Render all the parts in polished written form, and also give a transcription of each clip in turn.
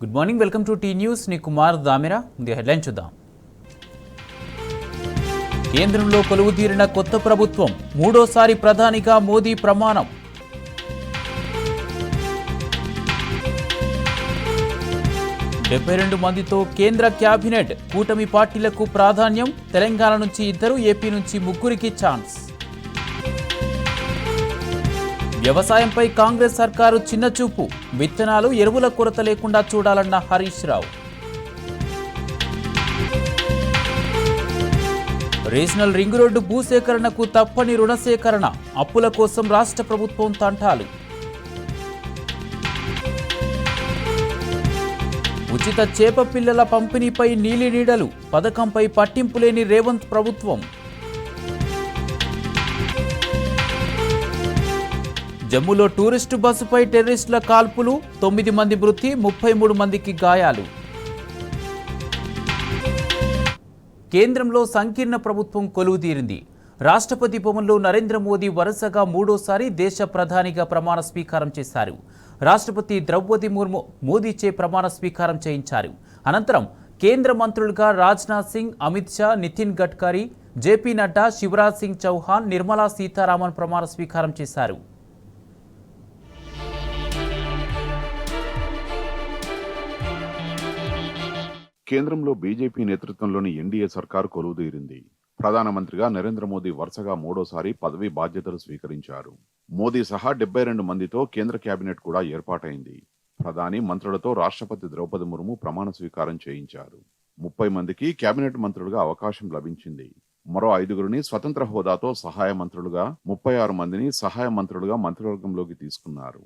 Good morning, welcome to T news. నీ కుమార్ దామిరా. ముందు headline చూద్దాం. కేంద్రంలో కొలువుదీరిన కొత్త ప్రభుత్వం, మూడోసారి ప్రధానిగా మోదీ ప్రమాణం. డెబ్బై 2 మందితో కేంద్ర క్యాబినెట్, కూటమి పార్టీలకు ప్రాధాన్యం. తెలంగాణ నుంచి 2, ఏపీ నుంచి 3కి ఛాన్స్. వ్యవసాయంపై కాంగ్రెస్ సర్కారు చిన్నచూపు, విత్తనాలు, ఎరువుల కొరత లేకుండా చూడాలన్న Harish Rao. Regional ring road భూసేకరణకు తప్పని రుణ సేకరణ, అప్పుల కోసం రాష్ట్ర ప్రభుత్వం తంటాలు. ఉచిత చేప పిల్లల పంపిణీపై నీలినీడలు, పథకంపై పట్టింపు లేని రేవంత్ ప్రభుత్వం. జమ్మూలో టూరిస్టు బస్సుపై టెర్రరిస్టుల కాల్పులు, 9 మంది మృతి, 33 మందికి గాయాలు. కేంద్రంలో సంకీర్ణ ప్రభుత్వం కొలువుదీరింది. రాష్ట్రపతి భవన్లో నరేంద్ర మోదీ వరుసగా 3వ దేశ ప్రధానిగా ప్రమాణ స్వీకారం చేశారు. రాష్ట్రపతి ద్రౌపది ముర్ము మోదీచే ప్రమాణ స్వీకారం చేయించారు. అనంతరం కేంద్ర మంత్రులుగా రాజ్నాథ్ సింగ్, అమిత్ షా, నితిన్ గడ్కరీ, జేపీ నడ్డా, శివరాజ్ సింగ్ చౌహాన్, నిర్మలా సీతారామన్ ప్రమాణ స్వీకారం చేశారు. కేంద్రంలో బీజేపీ నేతృత్వంలోని ఎన్డీఏ సర్కారు కొలువుదీరింది. ప్రధానమంత్రిగా నరేంద్ర మోదీ వరుసగా 3వ పదవీ బాధ్యతలు స్వీకరించారు. మోదీ సహా 72 మందితో కేంద్ర కేబినెట్ కూడా ఏర్పాటైంది. ప్రధాని మంత్రులతో రాష్ట్రపతి ద్రౌపది ముర్ము ప్రమాణ స్వీకారం చేయించారు. 30 మందికి కేబినెట్ మంత్రులుగా అవకాశం లభించింది. మరో 5గురిని స్వతంత్ర హోదాతో సహాయ మంత్రులుగా, 36 మందిని సహాయ మంత్రులుగా మంత్రివర్గంలోకి తీసుకున్నారు.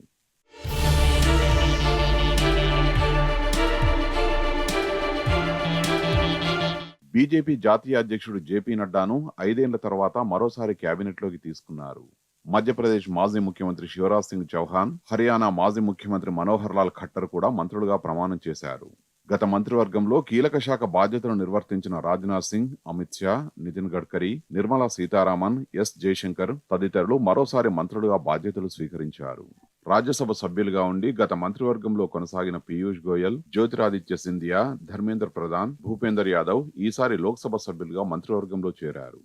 బీజేపీ జాతీయ అధ్యక్షుడు జేపీ నడ్డాను 5 ఏళ్ల తర్వాత మరోసారి కేబినెట్లోకి తీసుకున్నారు. మధ్యప్రదేశ్ మాజీ ముఖ్యమంత్రి శివరాజ్ సింగ్ చౌహాన్, హర్యానా మాజీ ముఖ్యమంత్రి మనోహర్ లాల్ ఖట్టర్ కూడా మంత్రులుగా ప్రమాణం చేశారు. గత మంత్రివర్గంలో కీలక శాఖ బాధ్యతలు నిర్వర్తించిన రాజ్నాథ్ సింగ్, అమిత్ షా, నితిన్ గడ్కరీ, నిర్మలా సీతారామన్, ఎస్ జయశంకర్ తదితరులు మరోసారి మంత్రులుగా బాధ్యతలు స్వీకరించారు. రాజ్యసభ సభ్యులుగా ఉండి గత మంత్రివర్గంలో కొనసాగిన పీయూష్ గోయల్, జ్యోతిరాదిత్య సింధియా, ధర్మేంద్ర ప్రధాన్, భూపేందర్ యాదవ్ ఈసారి లోక్సభ సభ్యులుగా మంత్రివర్గంలో చేరారు.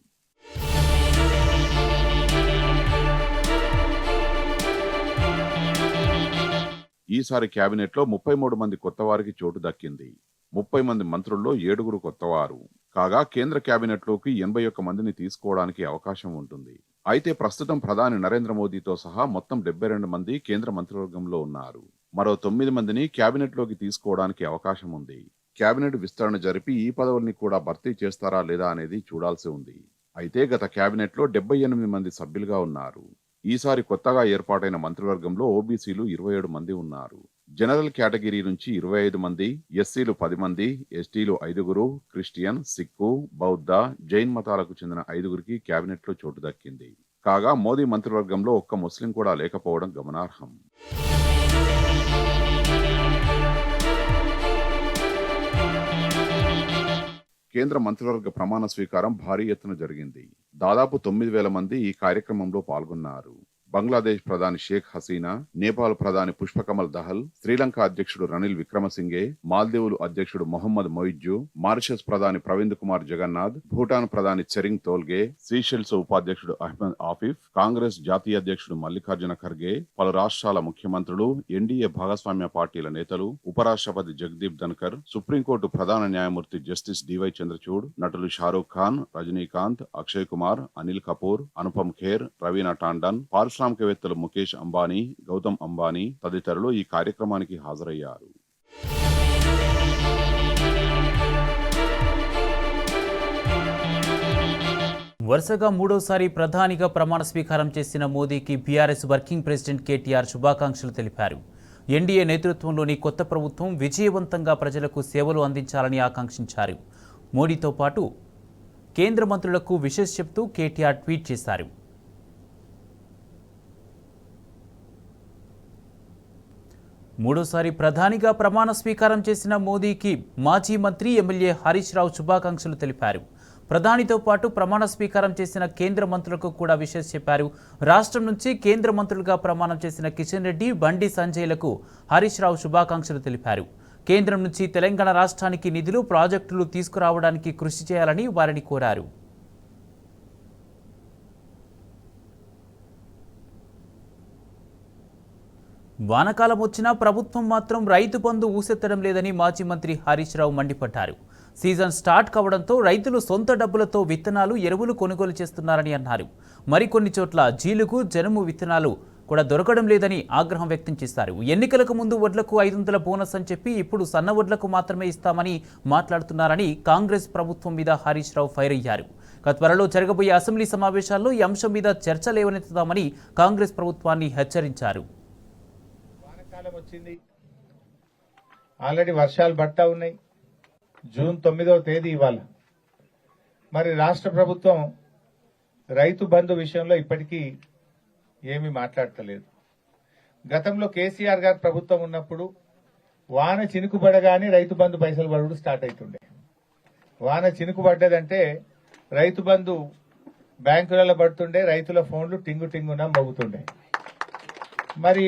ఈసారి కేబినెట్లో 33 మంది కొత్తవారికి చోటు దక్కింది. 30 మంది మంత్రుల్లో 7గురు కొత్తవారు కాగా కేంద్ర కేబినెట్లోకి 81 మందిని తీసుకోవడానికి అవకాశం ఉంటుంది. అయితే ప్రస్తుతం ప్రధాని నరేంద్ర మోదీతో సహా మొత్తం 72 మంది కేంద్ర మంత్రివర్గంలో ఉన్నారు. మరో 9 మందిని కేబినెట్లోకి తీసుకోవడానికి అవకాశం ఉంది. కేబినెట్ విస్తరణ జరిపి ఈ పదవుల్ని కూడా భర్తీ చేస్తారా లేదా అనేది చూడాల్సి ఉంది. అయితే గత కేబినెట్లో 78 మంది సభ్యులుగా ఉన్నారు. ఈసారి కొత్తగా ఏర్పాటైన మంత్రివర్గంలో ఓబీసీలు 27 మంది ఉన్నారు. జనరల్ కేటగిరీ నుంచి 25 మంది, ఎస్సీలు 10 మంది, ఎస్టీలు 5గురు, క్రిస్టియన్, సిక్కు, బౌద్ధ, జైన్ మతాలకు చెందిన 5గురికి కేబినెట్లో చోటు దక్కింది. కాగా మోదీ మంత్రివర్గంలో ఒక్క ముస్లిం కూడా లేకపోవడం గమనార్హం. కేంద్ర మంత్రివర్గ ప్రమాణ స్వీకారం భారీ ఎత్తున జరిగింది. దాదాపు 9,000 మంది ఈ కార్యక్రమంలో పాల్గొన్నారు. బంగ్లాదేశ్ ప్రధాని షేక్ హసీనా, నేపాల్ ప్రధాని పుష్పకమల్ దహల్, శ్రీలంక అధ్యక్షుడు రనిల్ విక్రమసింగే, మాల్దీవులు అధ్యక్షుడు మొహమ్మద్ మొయిజ్జు, మారిషస్ ప్రధాని ప్రవీణ్ కుమార్ జగన్నాథ్, భూటాన్ ప్రధాని చెరింగ్ తోల్గే, సీషెల్స్ ఉపాధ్యక్షుడు అహ్మద్ ఆఫిఫ్, కాంగ్రెస్ జాతీయ అధ్యక్షుడు మల్లికార్జున ఖర్గే, పలు రాష్ట్రాల ముఖ్యమంత్రులు, ఎన్డీఏ భాగస్వామ్య పార్టీల నేతలు, ఉపరాష్ట్రపతి జగదీప్ ధన్కర్, సుప్రీంకోర్టు ప్రధాన న్యాయమూర్తి జస్టిస్ డివై చంద్రచూడ్, నటులు షారూక్ ఖాన్, రజనీకాంత్, అక్షయ్ కుమార్, అనిల్ కపూర్, అనుపమ్ ఖేర్, రవీనా టాండన్, పారిశ్రామికవేత్తలు ముఖేష్ అంబానీ, గౌతమ్ అంబానీ తదితరులు ఈ కార్యక్రమానికి హాజరయ్యారు. వరుసగా 3వ ప్రధానిగా ప్రమాణ స్వీకారం చేసిన మోదీకి బీఆర్ఎస్ వర్కింగ్ ప్రెసిడెంట్ కేటీఆర్ శుభాకాంక్షలు తెలిపారు. ఎన్డీఏ నేతృత్వంలోని కొత్త ప్రభుత్వం విజయవంతంగా ప్రజలకు సేవలు అందించాలని ఆకాంక్షించారు. మోడీతో పాటు కేంద్ర మంత్రులకు విషెస్ చెప్తూ కేటీఆర్ ట్వీట్ చేశారు. మూడోసారి ప్రధానిగా ప్రమాణ స్వీకారం చేసిన మోదీకి మాజీ మంత్రి, ఎమ్మెల్యే హరీష్ రావు శుభాకాంక్షలు తెలిపారు. ప్రధానితో పాటు ప్రమాణ స్వీకారం చేసిన కేంద్ర మంత్రులకు కూడా విషెస్ చెప్పారు. రాష్ట్రం నుంచి కేంద్ర మంత్రులుగా ప్రమాణం చేసిన కిషన్ రెడ్డి, బండి సంజయ్లకు హరీష్ రావు శుభాకాంక్షలు తెలిపారు. కేంద్రం నుంచి తెలంగాణ రాష్ట్రానికి నిధులు, ప్రాజెక్టులు తీసుకురావడానికి కృషి చేయాలని వారిని కోరారు. వానకాలం వచ్చినా ప్రభుత్వం మాత్రం రైతు బంధు ఊసెత్తడం లేదని మాజీ మంత్రి హరీష్ రావు మండిపడ్డారు. సీజన్ స్టార్ట్ కావడంతో రైతులు సొంత డబ్బులతో విత్తనాలు, ఎరువులు కొనుగోలు చేస్తున్నారని అన్నారు. మరికొన్ని చోట్ల జీలుగు, జనుము విత్తనాలు కూడా దొరకడం లేదని ఆగ్రహం వ్యక్తం చేశారు. ఎన్నికలకు ముందు వడ్లకు 500 బోనస్ అని చెప్పి ఇప్పుడు సన్న వడ్లకు మాత్రమే ఇస్తామని మాట్లాడుతున్నారని కాంగ్రెస్ ప్రభుత్వం మీద హరీష్ రావు ఫైర్ అయ్యారు. త్వరలో జరగబోయే అసెంబ్లీ సమావేశాల్లో ఈ అంశం మీద చర్చ లేవనెత్తుతామని కాంగ్రెస్ ప్రభుత్వాన్ని హెచ్చరించారు. వచ్చింది, ఆల్రెడీ వర్షాలు పడతా ఉన్నాయి. జూన్ 9వ తేదీ ఇవాళ. మరి రాష్ట్ర ప్రభుత్వం రైతు బంధు విషయంలో ఇప్పటికీ ఏమీ మాట్లాడతలేదు. గతంలో కేసీఆర్ గారు ప్రభుత్వం ఉన్నప్పుడు వాన చినుకుపడగానే రైతు బంధు పైసలు పడుడు స్టార్ట్ అవుతుండే. వాన చినుకుపడ్డదంటే రైతు బంధు బ్యాంకులలో పడుతుండే, రైతుల ఫోన్లు టింగు టింగున మోగుతుండే. మరి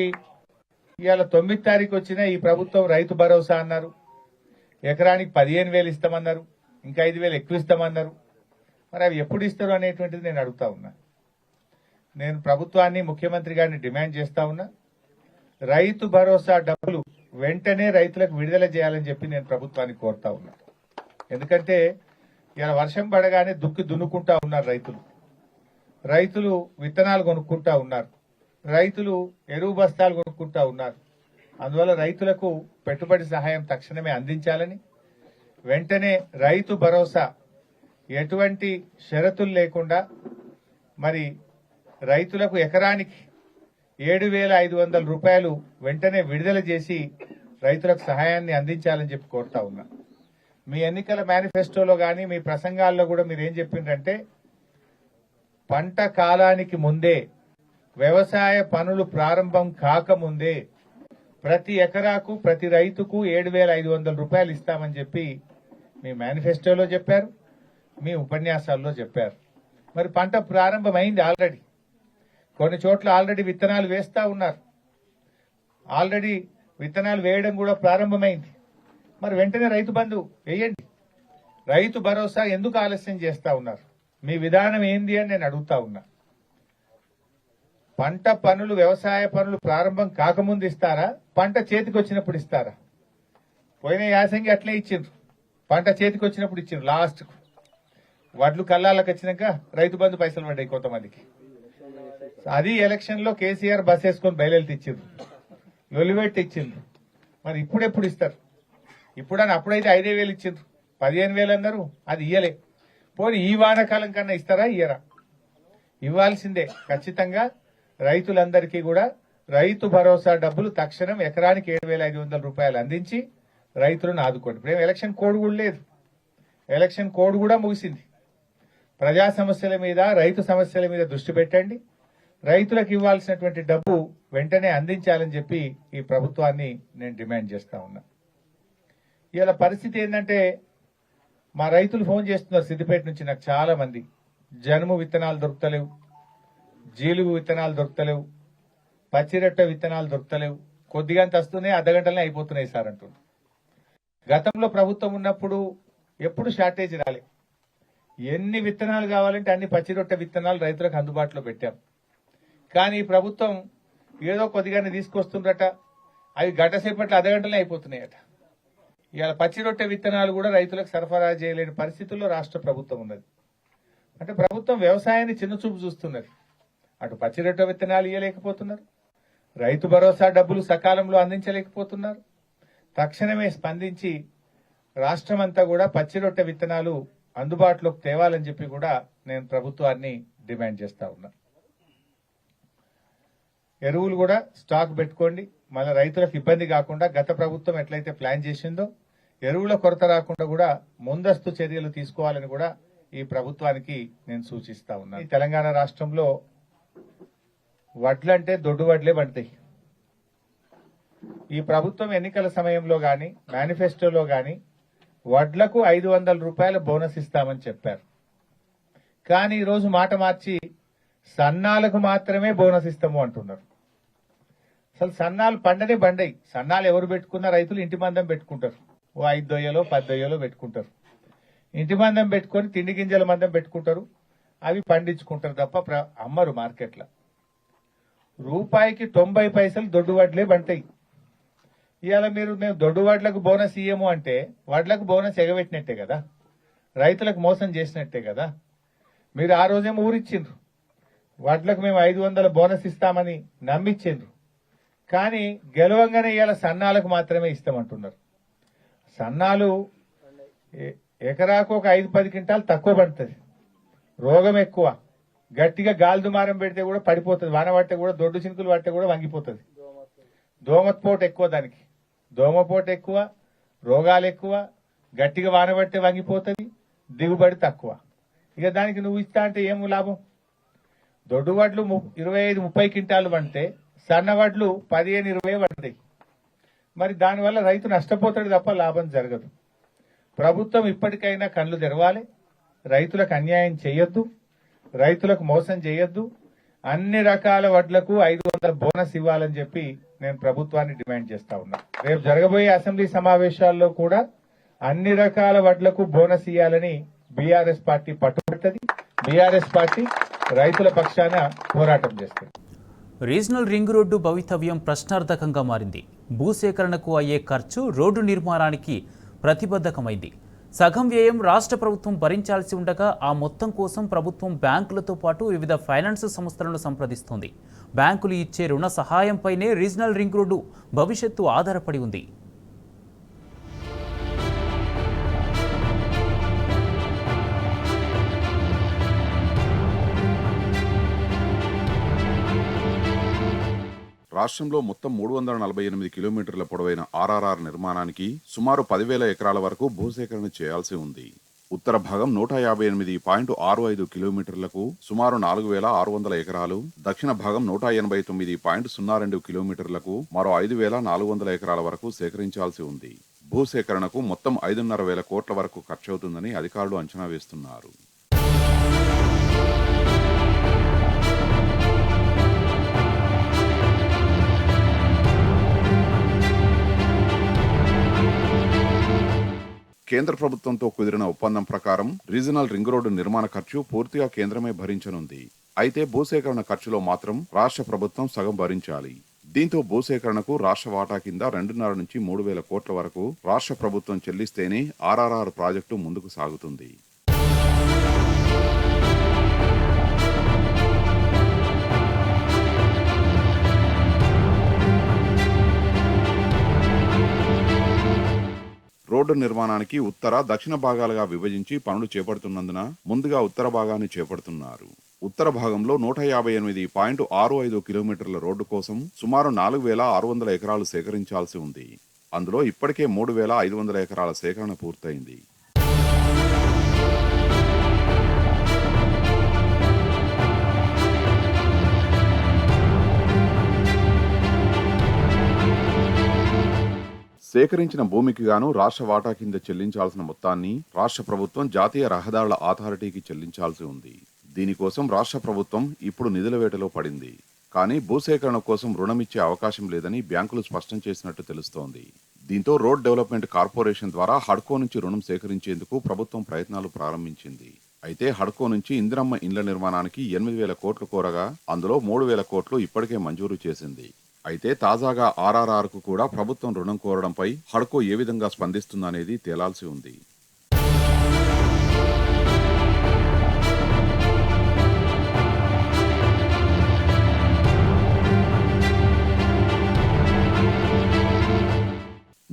ఇవాళ 9వ తారీఖు వచ్చిన ఈ ప్రభుత్వం రైతు భరోసా అన్నారు, ఎకరానికి 15,000 ఇస్తామన్నారు, ఇంకా 5,000 ఎక్కువ ఇస్తామన్నారు. మరి అవి ఎప్పుడు ఇస్తారు అనేటువంటిది నేను అడుగుతా ఉన్నా. నేను ప్రభుత్వాన్ని, ముఖ్యమంత్రి గారిని డిమాండ్ చేస్తా ఉన్నా, రైతు భరోసా డబ్బులు వెంటనే రైతులకు విడుదల చేయాలని చెప్పి నేను ప్రభుత్వాన్ని కోరుతా ఉన్నా. ఎందుకంటే ఇలా వర్షం పడగానే దున్నుకుంటా ఉన్నారు రైతులు విత్తనాలు కొనుక్కుంటా ఉన్నారు, రైతులు ఎరువు బస్తాలు కొనుక్కుంటా ఉన్నారు. అందువల్ల రైతులకు పెట్టుబడి సహాయం తక్షణమే అందించాలని, వెంటనే రైతు భరోసా ఎటువంటి షరతులు లేకుండా మరి రైతులకు ఎకరానికి 7,500 రూపాయలు వెంటనే విడుదల చేసి రైతులకు సహాయాన్ని అందించాలని చెప్పి కోరుతా ఉన్నా. మీ ఎన్నికల మేనిఫెస్టోలో గాని మీ ప్రసంగాల్లో కూడా మీరేం చెప్పిండ్రంటే పంట కాలానికి ముందే, వ్యవసాయ పనులు ప్రారంభం కాకముందే ప్రతి ఎకరాకు, ప్రతి రైతుకు 7,500 రూపాయలు ఇస్తామని చెప్పి మీ మేనిఫెస్టోలో చెప్పారు, మీ ఉపన్యాసాల్లో చెప్పారు. మరి పంట ప్రారంభమైంది ఆల్రెడీ. కొన్ని చోట్ల ఆల్రెడీ విత్తనాలు వేస్తా ఉన్నారు, ఆల్రెడీ విత్తనాలు వేయడం కూడా ప్రారంభమైంది. మరి వెంటనే రైతు బంధు వేయండి. రైతు భరోసా ఎందుకు ఆలస్యం చేస్తా ఉన్నారు? మీ విధానం ఏంది అని నేను అడుగుతా ఉన్నా. పంట పనులు, వ్యవసాయ పనులు ప్రారంభం కాకముందు ఇస్తారా, పంట చేతికి వచ్చినప్పుడు ఇస్తారా? పోయిన యాసంగి అట్లే ఇచ్చిండ్రు, పంట చేతికి వచ్చినప్పుడు ఇచ్చిండ్రు. లాస్ట్ వడ్లు కల్లాలకు వచ్చినాక రైతు బంధు పైసలు పడ్డాయి కొంతమందికి. అది ఎలక్షన్ లో కేసీఆర్ బస్ వేసుకొని బయలుదేరి ఇచ్చిండ్రు, లొలివెట్టి ఇచ్చిండ్రు. మరి ఇప్పుడెప్పుడు ఇస్తారు? అప్పుడైతే 5,000 ఇచ్చిండ్రు, 15,000 అన్నారు, అది ఇయ్యలే. పోనీ ఈ వానాకాలం కన్నా ఇస్తారా, ఇయ్యరా? ఇవ్వాల్సిందే ఖచ్చితంగా. రైతులందరికీ కూడా రైతు భరోసా డబ్బులు తక్షణం ఎకరానికి 7,500 రూపాయలు అందించి రైతులను ఆదుకోండి. ఇప్పుడు ఎలక్షన్ కోడ్ కూడా లేదు, ఎలక్షన్ కోడ్ కూడా ముగిసింది. ప్రజా సమస్యల మీద, రైతు సమస్యల మీద దృష్టి పెట్టండి. రైతులకు ఇవ్వాల్సినటువంటి డబ్బు వెంటనే అందించాలని చెప్పి ఈ ప్రభుత్వాన్ని నేను డిమాండ్ చేస్తా ఉన్నా. ఇవాళ పరిస్థితి ఏంటంటే, మా రైతులు ఫోన్ చేస్తున్నారు సిద్దిపేట నుంచి నాకు చాలా మంది, జనుము విత్తనాలు దొరుకుతలేవు, జీలుగు విత్తనాలు దొరుకుతలేవు, పచ్చిరొట్ట విత్తనాలు దొరుకుతలేవు, కొద్దిగంత వస్తున్నాయి, అర్ధగంటలనే అయిపోతున్నాయి సార్ అంటున్నారు. గతంలో ప్రభుత్వం ఉన్నప్పుడు ఎప్పుడు షార్టేజ్ రాలే. ఎన్ని విత్తనాలు కావాలంటే అన్ని పచ్చిరొట్ట విత్తనాలు రైతులకు అందుబాటులో పెట్టాం. కానీ ఈ ప్రభుత్వం ఏదో కొద్దిగానే తీసుకొస్తుందట, అవి గంట సేపట్లో అర్ధగంటలనే అయిపోతున్నాయట. ఇవాళ పచ్చిరొట్టె విత్తనాలు కూడా రైతులకు సరఫరా చేయలేని పరిస్థితుల్లో రాష్ట్ర ప్రభుత్వం ఉన్నది. అంటే ప్రభుత్వం వ్యవసాయాన్ని చిన్నచూపు చూస్తున్నది. అటు పచ్చిరొట్టె విత్తనాలు ఇవ్వలేకపోతున్నారు, రైతు భరోసా డబ్బులు సకాలంలో అందించలేకపోతున్నారు. తక్షణమే స్పందించి రాష్ట్రమంతా కూడా పచ్చిరొట్టె విత్తనాలు అందుబాటులోకి తేవాలని చెప్పి కూడా నేను ప్రభుత్వాన్ని డిమాండ్ చేస్తా ఉన్నా. ఎరువులు కూడా స్టాక్ పెట్టుకోండి, మళ్ళీ రైతులకు ఇబ్బంది కాకుండా గత ప్రభుత్వం ఎట్లయితే ప్లాన్ చేసిందో ఎరువుల కొరత రాకుండా కూడా ముందస్తు చర్యలు తీసుకోవాలని కూడా ఈ ప్రభుత్వానికి నేను సూచిస్తా ఉన్నా. ఈ తెలంగాణ రాష్ట్రంలో వడ్లంటే దొడ్డు వడ్లే పడతాయి. ఈ ప్రభుత్వం ఎన్నికల సమయంలో గాని, మేనిఫెస్టోలో గాని వడ్లకు 500 రూపాయల బోనస్ ఇస్తామని చెప్పారు. కానీ ఈరోజు మాట మార్చి సన్నాలకు మాత్రమే బోనస్ ఇస్తాము అంటున్నారు. అసలు సన్నాలు పండనే బండయి. సన్నాలు ఎవరు పెట్టుకున్న రైతులు ఇంటి మందం పెట్టుకుంటారు. ఓ 5 దొయ్యలో 10 దొయ్యలో పెట్టుకుంటారు. ఇంటి మందం పెట్టుకొని తిండి గింజల మందం పెట్టుకుంటారు. అవి పండించుకుంటారు తప్ప అమ్మరు మార్కెట్లో. రూపాయికి 90 పైసలు దొడ్డు వడ్లే బంటాయి. ఇవాళ మేము దొడ్డు వడ్లకు బోనస్ ఇయ్యము అంటే వడ్లకు బోనస్ ఎగబెట్టినట్టే కదా, రైతులకు మోసం చేసినట్టే కదా. మీరు ఆ రోజేమో ఊరిచ్చిండ్రు, వడ్లకు మేము 500 బోనస్ ఇస్తామని నమ్మిచ్చిండ్రు. కానీ గెలవంగానే ఇవాళ సన్నాలకు మాత్రమే ఇస్తామంటున్నారు. సన్నాలు ఎకరాకు ఒక 5-10 క్వింటాలు తక్కువ పడుతుంది, రోగం ఎక్కువ, గట్టిగా గాలి దుమారం పెడితే కూడా పడిపోతుంది, వాన పడితే కూడా దొడ్డు చినుకులు పడితే కూడా వంగిపోతుంది. దోమపోటు ఎక్కువ, దానికి దోమపోటు ఎక్కువ, రోగాలు ఎక్కువ, గట్టిగా వాన పడితే వంగిపోతుంది, దిగుబడి తక్కువ. ఇక దానికి నువ్వు ఇస్తా అంటే ఏం లాభం? దొడ్డు వడ్లు 25-30 క్వింటాలు పండితే సన్న వడ్లు 15-20 పడతాయి. మరి దానివల్ల రైతు నష్టపోతాడు తప్ప లాభం జరగదు. ప్రభుత్వం ఇప్పటికైనా కళ్ళు తెరవాలి, రైతులకు అన్యాయం చేయొద్దు, రైతులకు మోసం చేయొద్దు. అన్ని రకాల వడ్లకు 500 బోనస్ ఇవ్వాలని చెప్పి నేను ప్రభుత్వాన్ని డిమాండ్ చేస్తా ఉన్నా. రేపు జరగబోయే అసెంబ్లీ సమావేశాల్లో కూడా అన్ని రకాల వడ్లకు బోనస్ ఇవ్వాలని బీఆర్ఎస్ పార్టీ పట్టుబడుతుంది. బీఆర్ఎస్ పార్టీ రైతుల పక్షాన పోరాటం చేస్తుంది. రీజనల్ రింగ్ రోడ్డు భవితవ్యం ప్రశ్నార్థకంగా మారింది. భూసేకరణకు అయ్యే ఖర్చు రోడ్డు నిర్మాణానికి ప్రతిబద్ధకమైంది. సగం వ్యయం రాష్ట్ర ప్రభుత్వం భరించాల్సి ఉండగా ఆ మొత్తం కోసం ప్రభుత్వం బ్యాంకులతో పాటు వివిధ ఫైనాన్స్ సంస్థలను సంప్రదిస్తోంది. బ్యాంకులు ఇచ్చే రుణ సహాయంపైనే రీజనల్ రింగ్ రోడ్డు భవిష్యత్తు ఆధారపడి ఉంది. రాష్ట్రంలో మొత్తం 348 కిలోమీటర్ల పొడవైన ఆర్ఆర్ఆర్ నిర్మాణానికి సుమారు 10,000 ఎకరాల వరకు భూసేకరణ చేయాల్సి ఉంది. ఉత్తర భాగం 158.65 కిలోమీటర్లకు సుమారు 4,600 ఎకరాలు, దక్షిణ భాగం 189.02 కిలోమీటర్లకు మరో 5,400 ఎకరాల వరకు సేకరించాల్సి ఉంది. భూసేకరణకు మొత్తం 5,500 కోట్ల వరకు ఖర్చవుతుందని అధికారులు అంచనా వేస్తున్నారు. కేంద్ర ప్రభుత్వంతో కుదిరిన ఒప్పందం ప్రకారం రీజనల్ రింగ్ రోడ్డు నిర్మాణ ఖర్చు పూర్తిగా కేంద్రమే భరించనుంది. అయితే భూసేకరణ ఖర్చులో మాత్రం రాష్ట్ర ప్రభుత్వం సగం భరించాలి. దీంతో భూసేకరణకు రాష్ట్ర వాటా కింద 2.5 నుంచి 3,000 కోట్ల వరకు రాష్ట్ర ప్రభుత్వం చెల్లిస్తేనే ఆర్ఆర్ఆర్ ప్రాజెక్టు ముందుకు సాగుతుంది. రోడ్డు నిర్మాణానికి ఉత్తర దక్షిణ భాగాలుగా విభజించి పనులు చేపడుతున్నందున ముందుగా ఉత్తర భాగాన్ని చేపడుతున్నారు. ఉత్తర భాగంలో 158.65 కిలోమీటర్ల రోడ్డు కోసం సుమారు 4,600 ఎకరాలు సేకరించాల్సి ఉంది. అందులో ఇప్పటికే 3,500 ఎకరాల సేకరణ పూర్తయింది. సేకరించిన భూమికి గాను రాష్ట్ర వాటా కింద చెల్లించాల్సిన మొత్తాన్ని రాష్ట్ర ప్రభుత్వం జాతీయ రహదారుల అథారిటీకి చెల్లించాల్సి ఉంది. దీనికోసం రాష్ట్ర ప్రభుత్వం ఇప్పుడు నిధుల వేటలో పడింది. కానీ భూసేకరణ కోసం రుణమిచ్చే అవకాశం లేదని బ్యాంకులు స్పష్టం చేసినట్టు తెలుస్తోంది. దీంతో రోడ్ డెవలప్మెంట్ కార్పొరేషన్ ద్వారా హడ్కో నుంచి రుణం సేకరించేందుకు ప్రభుత్వం ప్రయత్నాలు ప్రారంభించింది. అయితే హడ్కో నుంచి ఇందిరమ్మ ఇండ్ల నిర్మాణానికి 8,000 కోట్లు కోరగా అందులో 3,000 కోట్లు ఇప్పటికే మంజూరు చేసింది. అయితే తాజాగా ఆర్ఆర్ఆర్ కు కూడా ప్రభుత్వం రుణం కోరడంపై హడ్కో ఏ విధంగా స్పందిస్తుందనేది తేలాల్సి ఉంది.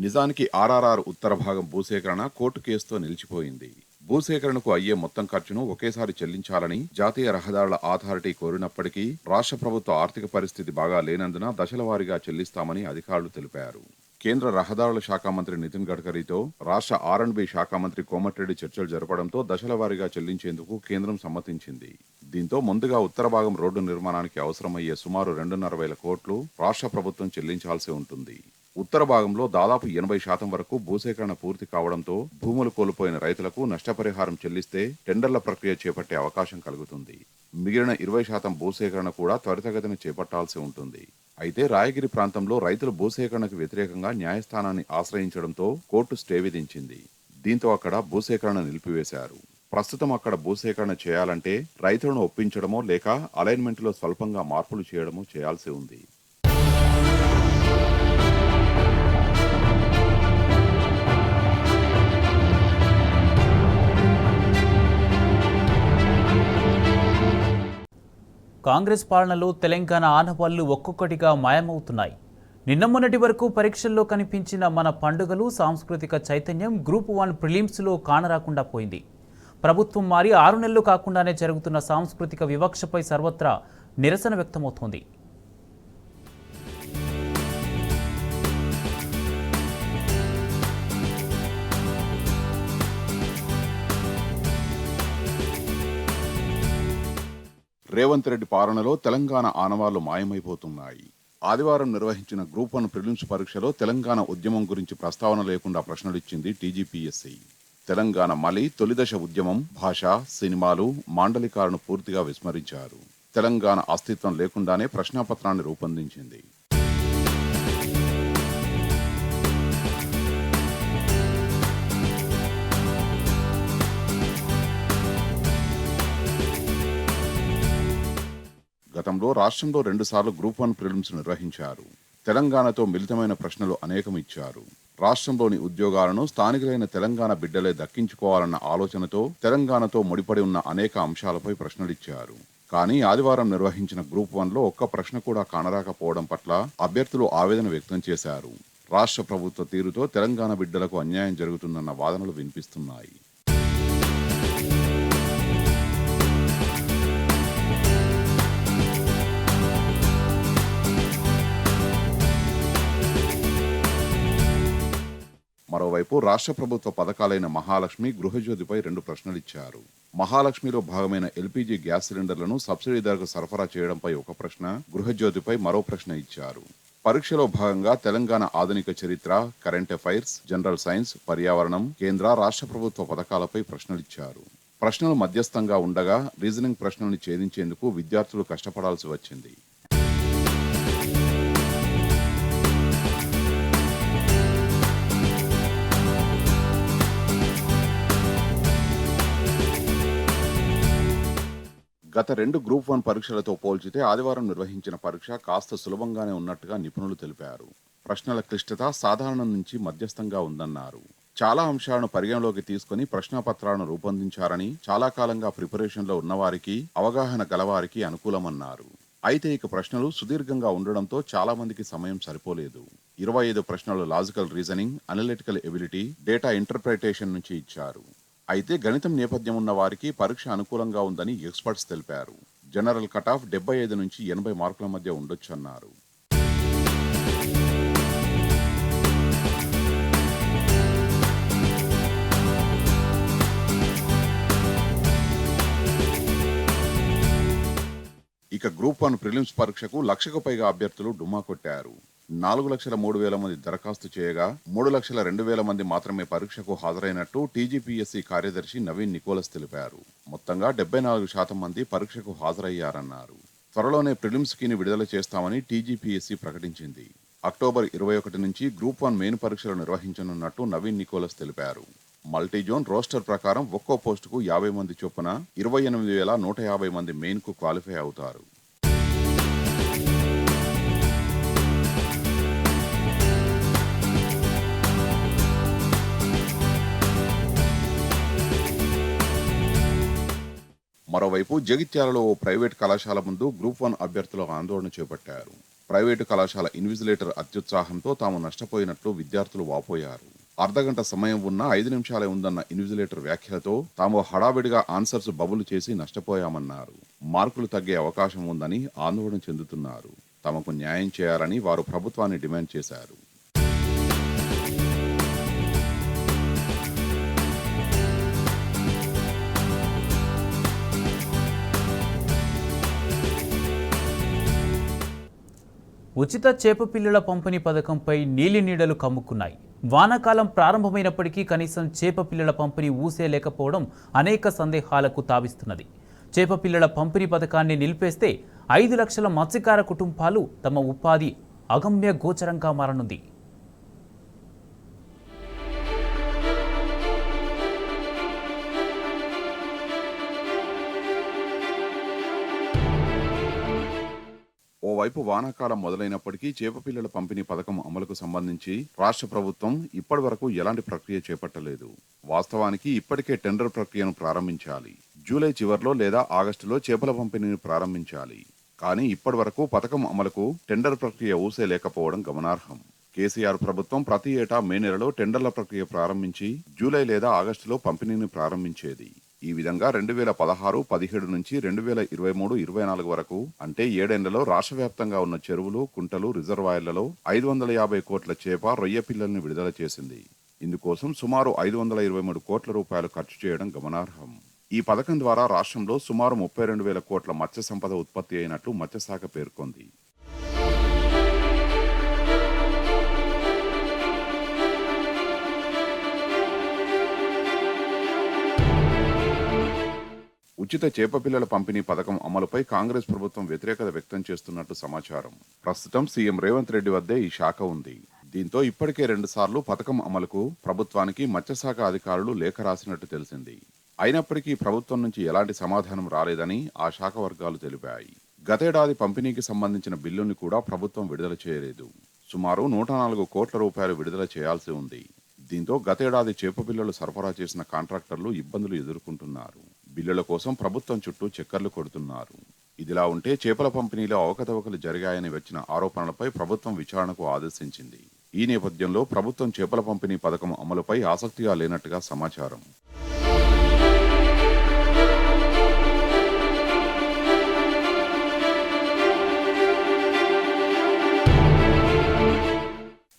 నిజానికి ఆర్ఆర్ఆర్ ఉత్తర భాగం భూసేకరణ కోర్టు కేసుతో నిలిచిపోయింది. భూసేకరణకు అయ్యే మొత్తం ఖర్చును ఒకేసారి చెల్లించాలని జాతీయ రహదారుల అథారిటీ కోరినప్పటికీ రాష్ట్ర ప్రభుత్వ ఆర్థిక పరిస్థితి బాగా లేనందున దశలవారీగా చెల్లిస్తామని అధికారులు తెలిపారు. కేంద్ర రహదారుల శాఖ మంత్రి నితిన్ గడ్కరీతో రాష్ట్ర ఆర్&బి శాఖ మంత్రి కోమటిరెడ్డి చర్చలు జరపడంతో దశలవారీగా చెల్లించేందుకు కేంద్రం సమ్మతించింది. దీంతో ముందుగా ఉత్తర భాగం రోడ్డు నిర్మాణానికి అవసరమయ్యే సుమారు 2,500 కోట్లు రాష్ట్ర ప్రభుత్వం చెల్లించాల్సి ఉంటుంది. ఉత్తర భాగంలో దాదాపు 80% వరకు భూసేకరణ పూర్తి కావడంతో భూములు కోల్పోయిన రైతులకు నష్టపరిహారం చెల్లిస్తే టెండర్ల ప్రక్రియ చేపట్టే అవకాశం కలుగుతుంది. మిగిలిన 20% భూసేకరణ కూడా త్వరితగతిన చేపట్టాల్సి ఉంటుంది. అయితే రాయగిరి ప్రాంతంలో రైతుల భూసేకరణకు వ్యతిరేకంగా న్యాయస్థానాన్ని ఆశ్రయించడంతో కోర్టు స్టే విధించింది. దీంతో అక్కడ భూసేకరణ నిలిపివేశారు. ప్రస్తుతం అక్కడ భూసేకరణ చేయాలంటే రైతులను ఒప్పించడమో లేక అలైన్మెంట్లో స్వల్పంగా మార్పులు చేయడమో చేయాల్సి ఉంది. కాంగ్రెస్ పాలనలో తెలంగాణ ఆనవాళ్లు ఒక్కొక్కటిగా మాయమవుతున్నాయి. నిన్న మొన్నటి వరకు పరీక్షల్లో కనిపించిన మన పండుగలు, సాంస్కృతిక చైతన్యం గ్రూప్ 1 ప్రిలిమ్స్లో కానరాకుండా పోయింది. ప్రభుత్వం మారి 6 నెలలు కాకుండానే జరుగుతున్న సాంస్కృతిక వివక్షపై సర్వత్రా నిరసన వ్యక్తమవుతోంది. రేవంత్ రెడ్డి పాలనలో తెలంగాణ ఆనవాళ్లు మాయమైపోతున్నాయి. ఆదివారం నిర్వహించిన గ్రూప్ 1 ప్రిలిమ్స్ పరీక్షలో తెలంగాణ ఉద్యమం గురించి ప్రస్తావన లేకుండా ప్రశ్నలిచ్చింది టీజీపీఎస్సీ. తెలంగాణ మలి, తొలిదశ ఉద్యమం, భాష, సినిమాలు, మాండలికాలను పూర్తిగా విస్మరించారు. తెలంగాణ అస్తిత్వం లేకుండానే ప్రశ్నాపత్రాన్ని రూపొందించింది. గతంలో రాష్ట్రంలో 2 సార్లు గ్రూప్ 1 ప్రిలిమ్స్ నిర్వహించారు. తెలంగాణతో మిళితమైన ప్రశ్నలు అనేకం ఇచ్చారు. రాష్ట్రంలోని ఉద్యోగాలను స్థానికులైన తెలంగాణ బిడ్డలే దక్కించుకోవాలన్న ఆలోచనతో తెలంగాణతో ముడిపడి ఉన్న అనేక అంశాలపై ప్రశ్నలిచ్చారు. కానీ ఆదివారం నిర్వహించిన గ్రూప్ 1లో ఒక్క ప్రశ్న కూడా కానరాకపోవడం పట్ల అభ్యర్థులు ఆవేదన వ్యక్తం చేశారు. రాష్ట్ర ప్రభుత్వ తీరుతో తెలంగాణ బిడ్డలకు అన్యాయం జరుగుతుందన్న వాదనలు వినిపిస్తున్నాయి. మరోవైపు రాష్ట్ర ప్రభుత్వ పథకాలైన మహాలక్ష్మి, గృహజ్యోతిపై 2 ప్రశ్నలిచ్చారు. మహాలక్ష్మిలో భాగమైన ఎల్పీజీ గ్యాస్ సిలిండర్లను సబ్సిడీ ధరకు సరఫరా చేయడంపై ఒక ప్రశ్న, గృహజ్యోతిపై మరో ప్రశ్న ఇచ్చారు. పరీక్షలో భాగంగా తెలంగాణ ఆధునిక చరిత్ర, కరెంట్ అఫైర్స్, జనరల్ సైన్స్, పర్యావరణం, కేంద్ర రాష్ట్ర ప్రభుత్వ పథకాలపై ప్రశ్నలిచ్చారు. ప్రశ్నలు మధ్యస్థంగా ఉండగా రీజనింగ్ ప్రశ్నల్ని ఛేదించేందుకు విద్యార్థులు కష్టపడాల్సి వచ్చింది. గత 2 గ్రూప్ 1 పరీక్షలతో పోల్చితే ఆదివారం నిర్వహించిన పరీక్ష కాస్త సులభంగానే ఉన్నట్టుగా నిపుణులు తెలిపారు. ప్రశ్నల క్లిష్టత సాధారణం నుంచి మధ్యస్థంగా ఉందన్నారు. చాలా అంశాలను పరిగణలోకి తీసుకుని ప్రశ్నాపత్రాలను రూపొందించారని, చాలా కాలంగా ప్రిపరేషన్లో ఉన్నవారికి, అవగాహన గలవారికి అనుకూలమన్నారు. అయితే ఇక ప్రశ్నలు సుదీర్ఘంగా ఉండడంతో చాలా మందికి సమయం సరిపోలేదు. 25 ప్రశ్నలు logical reasoning, analytical ability, data interpretation నుంచి ఇచ్చారు. అయితే గణితం నేపథ్యం ఉన్న వారికి పరీక్ష అనుకూలంగా ఉందని ఎక్స్పర్ట్స్ తెలిపారు. జనరల్ కటాఫ్ 75 నుంచి 80 మార్కుల మధ్య ఉండొచ్చన్నారు. ఇక గ్రూప్ 1 ప్రిలిమ్స్ పరీక్షకు 1,00,000కు పైగా అభ్యర్థులు డుమ్మా కొట్టారు. 4,03,000 మంది దరఖాస్తు చేయగా 3,02,000 మంది మాత్రమే పరీక్షకు హాజరైనట్టు టీజీపీఎస్సీ కార్యదర్శి నవీన్ నికోలస్ తెలిపారు. మొత్తంగా 74% మంది పరీక్షకు హాజరయ్యారన్నారు. త్వరలోనే ప్రిలిమ్స్ కీని విడుదల చేస్తామని టీజీపీఎస్సీ ప్రకటించింది. అక్టోబర్ 21 నుంచి గ్రూప్ 1 మెయిన్ పరీక్షలు నిర్వహించనున్నట్టు నవీన్ నికోలస్ తెలిపారు. మల్టీజోన్ రోస్టర్ ప్రకారం ఒక్కో పోస్టుకు 50 మంది చొప్పున 28,150 మంది మెయిన్ కు క్వాలిఫై అవుతారు. మరోవైపు జగిత్యాలలో ఓ ప్రైవేట్ కళాశాల ముందు గ్రూప్ 1 అభ్యర్థులు ఆందోళన చేపట్టారు. ప్రైవేటు కళాశాల ఇన్విజిలేటర్ అత్యుత్సాహంతో తాము నష్టపోయినట్లు విద్యార్థులు వాపోయారు. అర్ధగంట సమయం ఉన్నా 5 నిమిషాలే ఉందన్న ఇన్విజిలేటర్ వ్యాఖ్యలతో తాము హడావిడిగా ఆన్సర్స్ బబుల్ చేసి నష్టపోయామన్నారు. మార్కులు తగ్గే అవకాశం ఉందని ఆందోళన చెందుతున్నారు. తమకు న్యాయం చేయాలని వారు ప్రభుత్వాన్ని డిమాండ్ చేశారు. ఉచిత చేపపిల్లల పంపిణీ పథకంపై నీలినీడలు కమ్ముకున్నాయి. వానాకాలం ప్రారంభమైనప్పటికీ కనీసం చేపపిల్లల పంపిణీ ఊసే లేకపోవడం అనేక సందేహాలకు తావిస్తున్నది. చేపపిల్లల పంపిణీ పథకాన్ని నిలిపేస్తే 5 లక్షల మత్స్యకార కుటుంబాలు తమ ఉపాధి అగమ్య గోచరంగా మారనుంది. ఓవైపు వానాకాలం మొదలైనప్పటికీ చేపపిల్లల పంపిణీ పథకం అమలుకు సంబంధించి రాష్ట్ర ప్రభుత్వం ఇప్పటి వరకు ఎలాంటి ప్రక్రియ చేపట్టలేదు. వాస్తవానికి ఇప్పటికే టెండర్ ప్రక్రియను ప్రారంభించాలి. జూలై చివర్లో లేదా ఆగస్టులో చేపల పంపిణీని ప్రారంభించాలి. కానీ ఇప్పటి వరకు పథకం అమలుకు టెండర్ ప్రక్రియ ఊసే లేకపోవడం గమనార్హం. కేసీఆర్ ప్రభుత్వం ప్రతి ఏటా మే నెలలో టెండర్ల ప్రక్రియ ప్రారంభించి జూలై లేదా ఆగస్టులో పంపిణీని ప్రారంభించేది. ఈ విధంగా 2016-17 నుంచి 2023-24 వరకు అంటే 7 ఏళ్లలో రాష్ట్ర వ్యాప్తంగా ఉన్న చెరువులు, కుంటలు, రిజర్వాయర్లలో 550 కోట్ల చేప, రొయ్య పిల్లల్ని విడుదల చేసింది. ఇందుకోసం సుమారు 523 కోట్ల రూపాయలు ఖర్చు చేయడం గమనార్హం. ఈ పథకం ద్వారా రాష్ట్రంలో సుమారు 32,000 కోట్ల మత్స్య సంపద ఉత్పత్తి అయినట్లు మత్స్యశాఖ పేర్కొంది. ఉచిత చేపపిల్లల పంపిణీ పథకం అమలుపై కాంగ్రెస్ ప్రభుత్వం వ్యతిరేకత వ్యక్తం చేస్తున్నట్టు సమాచారం. ప్రస్తుతం సీఎం రేవంత్ రెడ్డి వద్దే ఈ శాఖ ఉంది. దీంతో ఇప్పటికే 2 సార్లు పథకం అమలుకు ప్రభుత్వానికి మత్స్యశాఖ అధికారులు లేఖ రాసినట్టు తెలిసింది. అయినప్పటికీ ప్రభుత్వం నుంచి ఎలాంటి సమాధానం రాలేదని ఆ శాఖ వర్గాలు తెలిపాయి. గతేడాది పంపిణీకి సంబంధించిన బిల్లుని కూడా ప్రభుత్వం విడుదల చేయలేదు. సుమారు 104 కోట్ల రూపాయలు విడుదల చేయాల్సి ఉంది. దీంతో గతేడాది చేపపిల్లలు సరఫరా చేసిన కాంట్రాక్టర్లు ఇబ్బందులు ఎదుర్కొంటున్నారు. బిల్లుల కోసం ప్రభుత్వం చుట్టూ చక్కర్లు కొడుతున్నారు. ఇదిలా ఉంటే చేపల పంపిణీలో అవకతవకలు జరిగాయని వచ్చిన ఆరోపణలపై ప్రభుత్వం విచారణకు ఆదేశించింది. ఈ నేపథ్యంలో ప్రభుత్వం చేపల పంపిణీ పథకం అమలుపై ఆసక్తిగా లేనట్టుగా సమాచారం.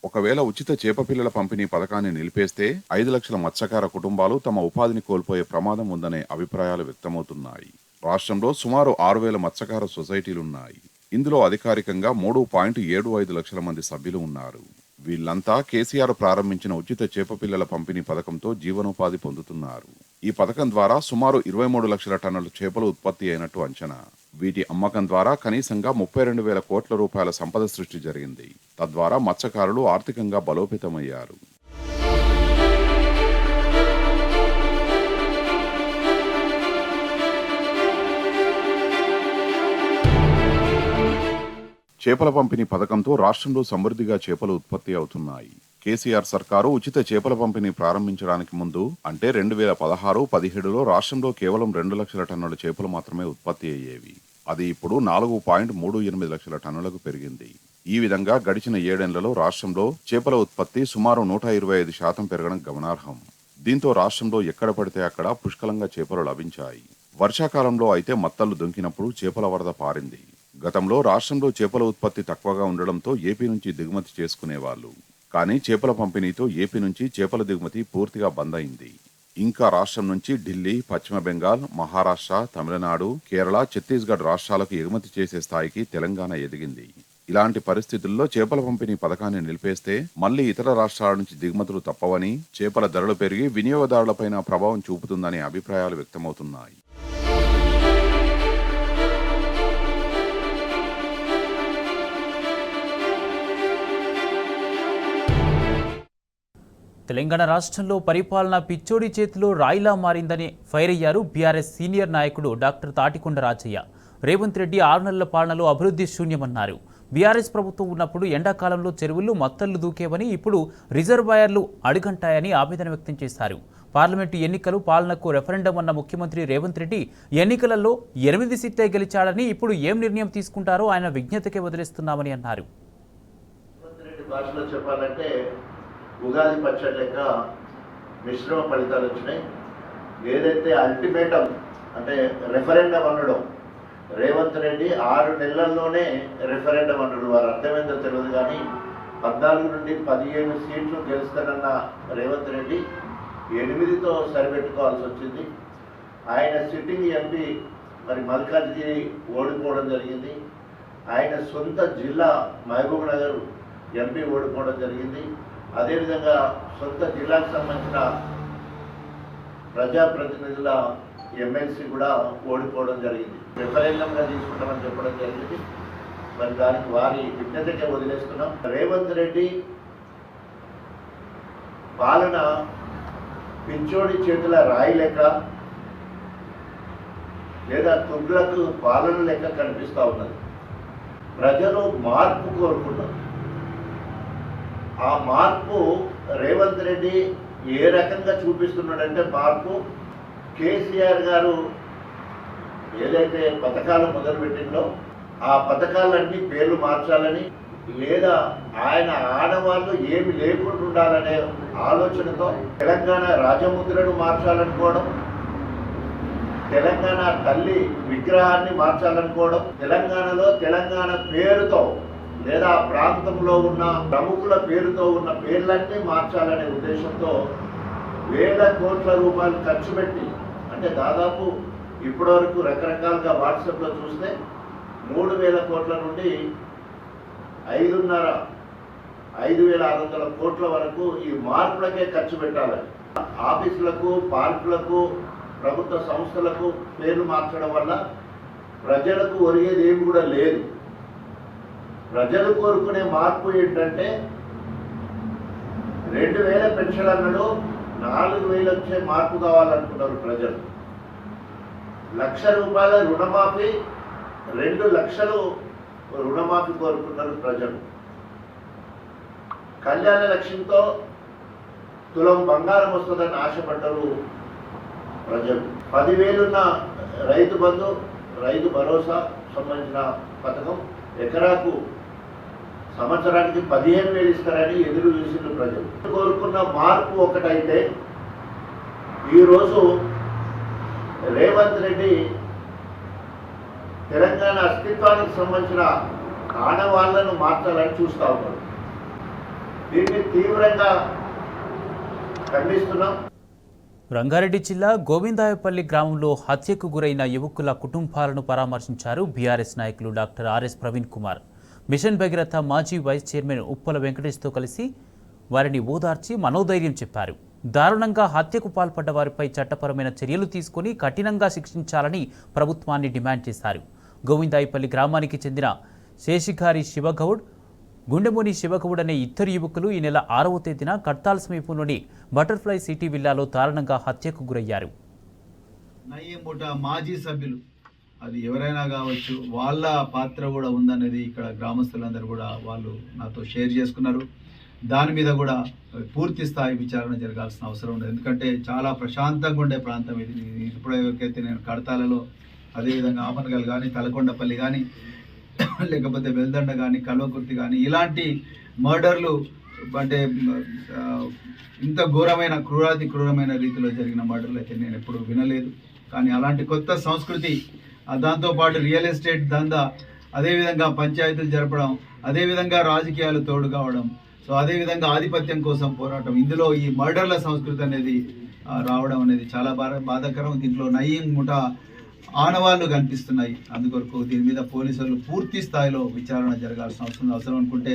ఒకవేళ ఉచిత చేపపిల్లల పంపిణీ పథకాన్ని నిలిపేస్తే 5 లక్షల మత్స్యకార కుటుంబాలు తమ ఉపాధిని కోల్పోయే ప్రమాదం ఉందనే అభిప్రాయాలు వ్యక్తమవుతున్నాయి. రాష్ట్రంలో సుమారు 6,000 మత్స్యకార సొసైటీలున్నాయి. ఇందులో అధికారికంగా 3.75 లక్షల మంది సభ్యులు ఉన్నారు. వీళ్లంతా కేసీఆర్ ప్రారంభించిన ఉచిత చేపపిల్లల పంపిణీ పథకంతో జీవనోపాధి పొందుతున్నారు. ఈ పథకం ద్వారా సుమారు 23 లక్షల టన్నుల చేపలు ఉత్పత్తి అయినట్టు అంచనా. వీటి అమ్మకం ద్వారా కనీసంగా 32,000 కోట్ల రూపాయల సంపద సృష్టి జరిగింది. తద్వారా మత్స్యకారులు ఆర్థికంగా బలోపేతమయ్యారు. చేపల పంపిణీ పథకంతో రాష్ట్రంలో సమృద్ధిగా చేపలు ఉత్పత్తి అవుతున్నాయి. కేసీఆర్ సర్కారు ఉచిత చేపల పంపిణీ ప్రారంభించడానికి ముందు అంటే 2016-17లో రాష్ట్రంలో కేవలం 2 లక్షల టన్నుల చేపలు మాత్రమే ఉత్పత్తి అయ్యేవి. అది ఇప్పుడు 4.38 లక్షల టన్నులకు పెరిగింది. ఈ విధంగా గడిచిన 7 ఏళ్లలో రాష్ట్రంలో చేపల ఉత్పత్తి సుమారు 125% పెరగడం గమనార్హం. దీంతో రాష్ట్రంలో ఎక్కడ పడితే అక్కడ పుష్కలంగా చేపలు లభించాయి. వర్షాకాలంలో అయితే మత్తళ్లు దొంకినప్పుడు చేపల వరద పారింది. గతంలో రాష్ట్రంలో చేపల ఉత్పత్తి తక్కువగా ఉండడంతో ఏపీ నుంచి దిగుమతి చేసుకునేవాళ్లు. కానీ చేపల పంపిణీతో ఏపీ నుంచి చేపల దిగుమతి పూర్తిగా బంద్ అయింది. ఇంకా రాష్ట్రం నుంచి ఢిల్లీ, పశ్చిమ బెంగాల్, మహారాష్ట్ర, తమిళనాడు, కేరళ, ఛత్తీస్గఢ్ రాష్ట్రాలకు ఎగుమతి చేసే స్థాయికి తెలంగాణ ఎదిగింది. ఇలాంటి పరిస్థితుల్లో చేపల పంపిణీ పథకాన్ని నిలిపేస్తే మళ్లీ ఇతర రాష్ట్రాల నుంచి దిగుమతులు తప్పవని, చేపల ధరలు పెరిగి వినియోగదారులపైన ప్రభావం చూపుతుందనే అభిప్రాయాలు వ్యక్తమవుతున్నాయి. తెలంగాణ రాష్ట్రంలో పరిపాలన పిచ్చోడి చేతిలో రాయిలా మారిందని ఫైర్ అయ్యారు బీఆర్ఎస్ సీనియర్ నాయకుడు డాక్టర్ తాటికొండ రాజయ్య. రేవంత్ రెడ్డి 6 నెలల పాలనలో అభివృద్ధి శూన్యమన్నారు. బీఆర్ఎస్ ప్రభుత్వం ఉన్నప్పుడు ఎండాకాలంలో చెరువుల్లో మత్తళ్లు దూకేవని, ఇప్పుడు రిజర్వాయర్లు అడుగంటాయని ఆవేదన వ్యక్తం చేశారు. పార్లమెంటు ఎన్నికలు పాలనకు రెఫరెండం అన్న ముఖ్యమంత్రి రేవంత్ రెడ్డి ఎన్నికలలో 8 సీట్లే గెలిచాడని, ఇప్పుడు ఏం నిర్ణయం తీసుకుంటారో ఆయన విజ్ఞతకే వదిలేస్తున్నామని అన్నారు. ఉగాది పచ్చడి లెక్క మిశ్రమ ఫలితాలు వచ్చినాయి. ఏదైతే అల్టిమేటం అంటే రెఫరెండం అనడం, రేవంత్ రెడ్డి 6 నెలల్లోనే రెఫరెండం అనడు. వారు అర్థమైందో తెలియదు కానీ 14 నుండి 15 సీట్లు గెలుస్తానన్న రేవంత్ రెడ్డి 8తో సరిపెట్టుకోవాల్సి వచ్చింది. ఆయన సిట్టింగ్ ఎంపీ మరి మల్కాజ్గిరి ఓడిపోవడం జరిగింది. ఆయన సొంత జిల్లా మహబూబ్ నగర్ ఎంపీ ఓడిపోవడం జరిగింది. అదేవిధంగా సొంత జిల్లాకు సంబంధించిన ప్రజాప్రతినిధుల ఎమ్మెల్సీ కూడా ఓడిపోవడం జరిగింది. రెఫరెండంగా తీసుకుంటామని చెప్పడం జరిగింది. మరి దానికి వారి విజ్ఞతకే వదిలేస్తున్నాం. రేవంత్ రెడ్డి పాలన పిచ్చోడి చేతుల రాయి లెక్క లేదా తుగ్లకు పాలన లెక్క కనిపిస్తూ ఉన్నది. ప్రజలు మార్పు కోరుకున్నారు. ఆ మార్పు రేవంత్ రెడ్డి ఏ రకంగా చూపిస్తున్నాడంటే మార్పు కేసీఆర్ గారు ఏదైతే పథకాలు మొదలుపెట్టిందో ఆ పథకాలన్నీ పేర్లు మార్చాలని లేదా ఆయన ఆడవాళ్ళు ఏమి లేకుండా ఉండాలనే ఆలోచనతో తెలంగాణ రాజముద్రను మార్చాలనుకోవడం, తెలంగాణ తల్లి విగ్రహాన్ని మార్చాలనుకోవడం, తెలంగాణలో తెలంగాణ పేరుతో లేదా ప్రాంతంలో ఉన్న ప్రముఖుల పేరుతో ఉన్న పేర్లన్నీ మార్చాలనే ఉద్దేశంతో వేల కోట్ల రూపాయలు ఖర్చు పెట్టి, అంటే దాదాపు ఇప్పటివరకు రకరకాలుగా వాట్సాప్లో చూస్తే 3,000 కోట్ల నుండి 5,600 కోట్ల వరకు ఈ మార్పులకే ఖర్చు పెట్టాలని, ఆఫీసులకు, పార్కులకు, ప్రభుత్వ సంస్థలకు పేర్లు మార్చడం వల్ల ప్రజలకు ఒరిగేది ఏమి కూడా లేదు. ప్రజలు కోరుకునే మార్పు ఏంటంటే 2,000 పెన్షన్ అన్నాడు, 4,000 వచ్చే మార్పు కావాలనుకున్నారు ప్రజలు. ₹1,00,000 రుణమాఫీ, 2 లక్షలు రుణమాఫీ కోరుకున్నారు ప్రజలు. కళ్యాణ లక్ష్యంతో తులం బంగారం వస్తుందని ఆశపడ్డారు ప్రజలు. 10,000 ఉన్న రైతు బంధు, రైతు భరోసా సంబంధించిన పథకం ఎకరాకు సంవత్సరానికి 15,000 ఇస్తారని ఎదురు చూసిన ప్రజలు. కోరుకున్న మార్పు ఒకటైతే ఈరోజు రేవంత్ రెడ్డి తెలంగాణ అస్తిత్వానికి సంబంధించిన ఆడవాళ్లను మార్చాలని చూస్తూ ఉన్నారు. దీన్ని తీవ్రంగా ఖండిస్తున్నాం. రంగారెడ్డి జిల్లా గోవిందాయపల్లి గ్రామంలో హత్యకు గురైన యువకుల కుటుంబాలను పరామర్శించారు బీఆర్ఎస్ నాయకులు doctor RS Praveen Kumar. Mission Bhagiratha మాజీ వైస్ చైర్మన్ ఉప్పల వెంకటేష్తో కలిసి వారిని ఓదార్చి మనోధైర్యం చెప్పారు. దారుణంగా హత్యకు పాల్పడ్డ వారిపై చట్టపరమైన చర్యలు తీసుకుని కఠినంగా శిక్షించాలని ప్రభుత్వాన్ని డిమాండ్ చేశారు. గోవిందాయపల్లి గ్రామానికి చెందిన శేషిగారి శివగౌడ్, గుండెమోని శివగౌడ్ అనే 2 యువకులు ఈ నెల 6వ తేదీన కట్టాల్ సమీపంలోని బటర్ఫ్లై సిటీ విల్లాలో దారుణంగా హత్యకు గురయ్యారు. నయీం ముఠా మాజీ సభ్యులు, అది ఎవరైనా కావచ్చు, వాళ్ళ పాత్ర కూడా ఉందనేది ఇక్కడ గ్రామస్తులందరూ కూడా వాళ్ళు నాతో షేర్ చేసుకున్నారు. దాని మీద కూడా పూర్తి స్థాయి విచారణ జరగాల్సిన అవసరం ఉంది. ఎందుకంటే చాలా ప్రశాంతంగా ఉండే ప్రాంతం ఇది. ఇప్పుడైతే నేను కడతాలలో, అదేవిధంగా ఆమనగల్ కానీ, తలకొండపల్లి కానీ, లేకపోతే వెల్దండ కానీ, కల్వకుర్తి కానీ, ఇలాంటి మర్డర్లు అంటే ఇంత ఘోరమైన క్రూరమైన రీతిలో జరిగిన మర్డర్లు అయితే నేను ఎప్పుడు వినలేదు. కానీ అలాంటి కొత్త సంస్కృతి, దాంతోపాటు రియల్ ఎస్టేట్ దందా, అదేవిధంగా పంచాయతీలు జరపడం, అదేవిధంగా రాజకీయాలు తోడు కావడం, సో అదేవిధంగా ఆధిపత్యం కోసం పోరాటం, ఇందులో ఈ మర్డర్ల సంస్కృతి అనేది రావడం అనేది చాలా బాధాకరం. దీంట్లో నయీం ముఠా ఆనవాళ్లు కనిపిస్తున్నాయి. అందుకొరకు దీని మీద పోలీసులు పూర్తి స్థాయిలో విచారణ జరగాల్సిన అవసరం అనుకుంటే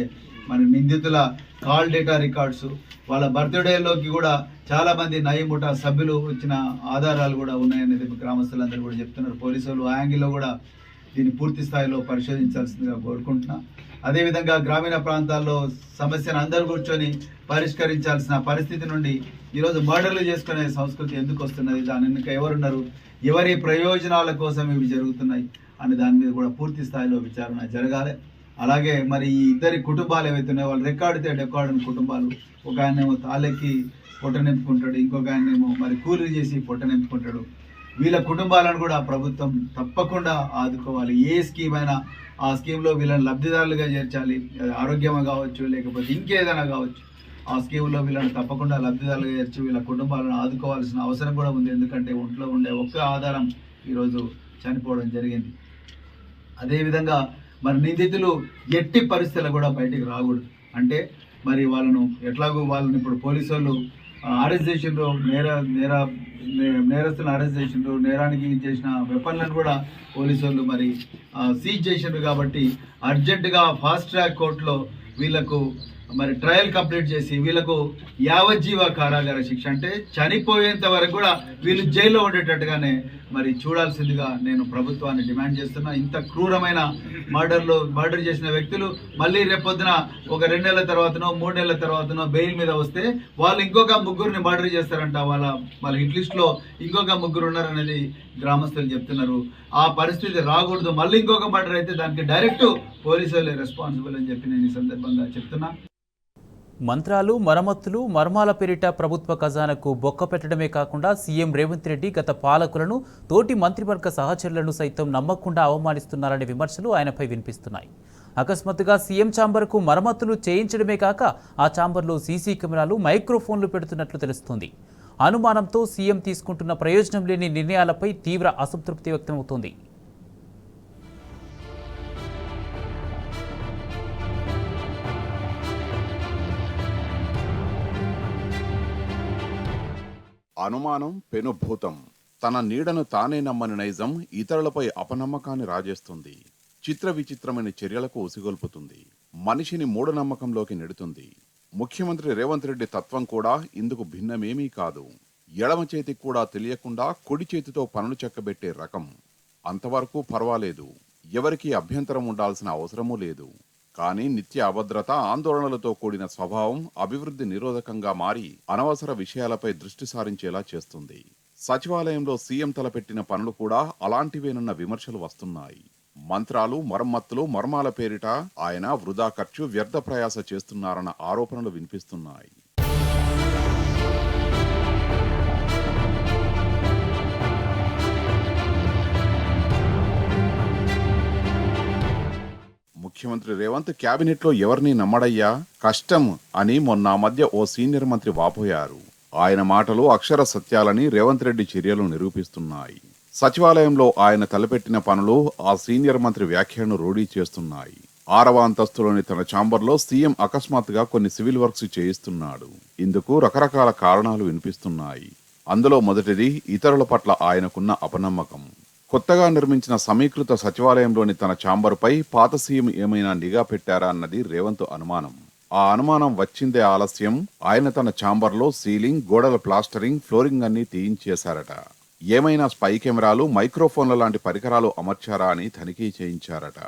మన నిందితుల కాల్ డేటా రికార్డ్స్, వాళ్ళ బర్త్డేలోకి కూడా చాలా మంది నయీం ముఠా సభ్యులు వచ్చిన ఆధారాలు కూడా ఉన్నాయనేది గ్రామస్తులందరూ కూడా చెప్తున్నారు. పోలీసులు ఆ యాంగిల్లో కూడా దీన్ని పూర్తి స్థాయిలో పరిశోధించాల్సిందిగా కోరుకుంటున్నా. అదేవిధంగా గ్రామీణ ప్రాంతాల్లో సమస్యను అందరూ కూర్చొని పరిష్కరించాల్సిన పరిస్థితి నుండి ఈరోజు మర్డర్లు చేసుకునే సంస్కృతి ఎందుకు వస్తున్నది, దాని వెనుక ఎవరున్నారు, ఎవరి ప్రయోజనాల కోసం ఇవి జరుగుతున్నాయి అనే దాని మీద కూడా పూర్తి స్థాయిలో విచారణ జరగాలి. అలాగే మరి ఈ 2 కుటుంబాలు ఏవైతే ఉన్నాయో, వాళ్ళు రికార్డుతే డెకార్డుని కుటుంబాలు, ఒక ఆయనేమో తాళెక్కి పొట్ట నింపుకుంటాడు, ఇంకొక ఆయనేమో మరి కూలీ చేసి పొట్ట నింపుకుంటాడు. వీళ్ళ కుటుంబాలను కూడా ప్రభుత్వం తప్పకుండా ఆదుకోవాలి. ఏ స్కీమ్ అయినా ఆ స్కీమ్లో వీళ్ళని లబ్ధిదారులుగా చేర్చాలి. ఆరోగ్యమే కావచ్చు, లేకపోతే ఇంకేదైనా కావచ్చు, ఆ స్కీమ్లో వీళ్ళని తప్పకుండా లబ్ధిదారులుగా చేర్చి వీళ్ళ కుటుంబాలను ఆదుకోవాల్సిన అవసరం కూడా ఉంది. ఎందుకంటే ఒంట్లో ఉండే ఒక్క ఆధారం ఈరోజు చనిపోవడం జరిగింది. అదేవిధంగా మరి నిందితులు ఎట్టి పరిస్థితుల్లో కూడా బయటికి రాకూడదు. అంటే మరి వాళ్ళని ఇప్పుడు పోలీసు వాళ్ళు అరెస్ట్ చేసిండ్రు, నేరస్తులను అరెస్ట్ చేసిండ్రు, నేరానికి చేసిన వెపన్లను కూడా పోలీసు వాళ్ళు మరి సీజ్ చేసిండ్రు. కాబట్టి అర్జెంటుగా ఫాస్ట్ ట్రాక్ కోర్టులో వీళ్లకు మరి ట్రయల్ కంప్లీట్ చేసి వీళ్లకు యావజ్జీవ కారాగార శిక్ష, అంటే చనిపోయేంత వరకు కూడా వీళ్ళు జైల్లో ఉండేటట్టుగానే మరి చూడాల్సిందిగా నేను ప్రభుత్వాన్ని డిమాండ్ చేస్తున్నా. ఇంత క్రూరమైన మర్డర్ చేసిన వ్యక్తులు మళ్ళీ రేపొద్దున ఒక 2 నెలల తర్వాతనో 3 నెలల తర్వాతనో బెయిల్ మీద వస్తే వాళ్ళు ఇంకొక ముగ్గురిని మర్డర్ చేస్తారంట. వాళ్ళ హిట్ లిస్ట్ లో ఇంకొక ముగ్గురు ఉన్నారనేది గ్రామస్తులు చెప్తున్నారు. ఆ పరిస్థితి రాకూడదు. మళ్ళీ ఇంకొక మర్డర్ అయితే దానికి డైరెక్ట్ పోలీసులే రెస్పాన్సిబుల్ అని చెప్పి నేను ఈ సందర్భంగా చెప్తున్నా. మంత్రాలు, మరమ్మతులు, మర్మాల పేరిట ప్రభుత్వ ఖజానాకు బొక్క పెట్టడమే కాకుండా సీఎం రేవంత్ రెడ్డి గత పాలకులను, తోటి మంత్రివర్గ సహచరులను సైతం నమ్మకుండా అవమానిస్తున్నారనే విమర్శలు ఆయనపై వినిపిస్తున్నాయి. అకస్మాత్తుగా సీఎం ఛాంబర్కు మరమ్మతులు చేయించడమే కాక ఆ ఛాంబర్లో సీసీ కెమెరాలు, మైక్రోఫోన్లు పెడుతున్నట్లు తెలుస్తోంది. అనుమానంతో సీఎం తీసుకుంటున్న ప్రయోజనం లేని నిర్ణయాలపై తీవ్ర అసంతృప్తి వ్యక్తమవుతోంది. అనుమానం పెనుభూతం. తన నీడను తానే నమ్మని నైజం ఇతరులపై అపనమ్మకాన్ని రాజేస్తుంది. చిత్ర విచిత్రమైన చర్యలకు ఉసిగొల్పుతుంది. మనిషిని మూఢనమ్మకంలోకి నెడుతుంది. ముఖ్యమంత్రి రేవంత్ రెడ్డి తత్వం కూడా ఇందుకు భిన్నమేమీ కాదు. ఎడమ చేతికి కూడా తెలియకుండా కుడి చేతితో పనులు చెక్కబెట్టే రకం. అంతవరకు పర్వాలేదు, ఎవరికీ అభ్యంతరం ఉండాల్సిన అవసరమూ లేదు. కానీ నిత్య అభద్రత, ఆందోళనలతో కూడిన స్వభావం అభివృద్ధి నిరోధకంగా మారి అనవసర విషయాలపై దృష్టి సారించేలా చేస్తుంది. సచివాలయంలో సీఎం తలపెట్టిన పనులు కూడా అలాంటివేనన్న విమర్శలు వస్తున్నాయి. మంత్రాలు, మరమ్మతులు, మర్మాల పేరిట ఆయన వృధా ఖర్చు, వ్యర్థ ప్రయాస చేస్తున్నారన్న ఆరోపణలు వినిపిస్తున్నాయి. ముఖ్యమంత్రి రేవంత్ క్యాబినెట్లో ఎవరిని నమ్మడయ్యా, కష్టం అని మొన్న మధ్య ఓ సీనియర్ మంత్రి వాపోయారు. ఆయన మాటలు అక్షర సత్యాలని రేవంత్ రెడ్డి చర్యలు నిరూపిస్తున్నాయి. సచివాలయంలో ఆయన తలపెట్టిన పనులు ఆ సీనియర్ మంత్రి వ్యాఖ్యలను రూఢీ చేస్తున్నాయి. 6వ అంతస్తులోని తన ఛాంబర్లో సీఎం అకస్మాత్తుగా కొన్ని సివిల్ వర్క్స్ చేయిస్తున్నాడు. ఇందుకు రకరకాల కారణాలు వినిపిస్తున్నాయి. అందులో మొదటిది ఇతరుల పట్ల ఆయనకున్న అపనమ్మకం. కొత్తగా నిర్మించిన సమీకృత సచివాలయంలోని తన ఛాంబర్పై పాత సీఎం ఏమైనా నిఘా పెట్టారా అన్నది రేవంత్ అనుమానం. ఆ అనుమానం వచ్చిందే ఆలస్యం. ఆయన తన ఛాంబర్లో సీలింగ్, గోడల ప్లాస్టరింగ్, ఫ్లోరింగ్ అన్ని తీయించేశారట. ఏమైనా స్పై కెమెరాలు, మైక్రోఫోన్ల లాంటి పరికరాలు అమర్చారా అని తనిఖీ చేయించారట.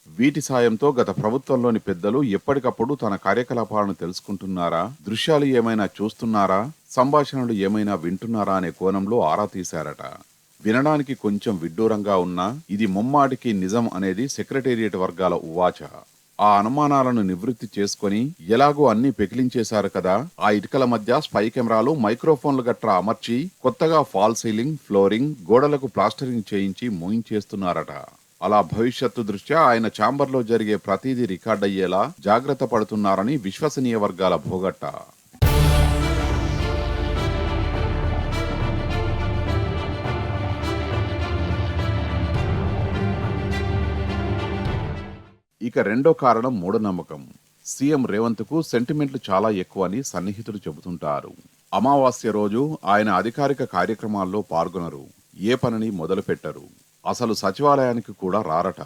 వీటి సాయంతో గత ప్రభుత్వంలోని పెద్దలు ఎప్పటికప్పుడు తన కార్యకలాపాలను తెలుసుకుంటున్నారా, దృశ్యాలు ఏమైనా చూస్తున్నారా, సంభాషణలు ఏమైనా వింటున్నారా అనే కోణంలో ఆరా తీశారట. వినడానికి కొంచెం విడ్డూరంగా ఉన్నా ఇది ముమ్మాటికి నిజం అనేది సెక్రటేరియట్ వర్గాల ఉవాచ. ఆ అనుమానాలను నివృత్తి చేసుకుని ఎలాగో అన్ని పెకిలించేశారు కదా, ఆ ఇటుకల మధ్య స్పై కెమెరాలు, మైక్రోఫోన్లు గట్రా అమర్చి కొత్తగా ఫాల్ సీలింగ్, ఫ్లోరింగ్, గోడలకు ప్లాస్టరింగ్ చేయించి మూయించేస్తున్నారట. అలా భవిష్యత్తు దృష్ట్యా ఆయన ఛాంబర్లో జరిగే ప్రతిదీ రికార్డయ్యేలా జాగ్రత్త పడుతున్నారని విశ్వసనీయ వర్గాల భోగట్ట. ఇక రెండో కారణం మూఢనమ్మకం. సీఎం రేవంత్కు సెంటిమెంట్లు చాలా ఎక్కువ అని సన్నిహితులు చెబుతుంటారు. అమావాస్య రోజు ఆయన అధికారిక కార్యక్రమాల్లో పాల్గొనరు, ఏ పనిని మొదలుపెట్టరు. అసలు సచివాలయానికి కూడా రారట.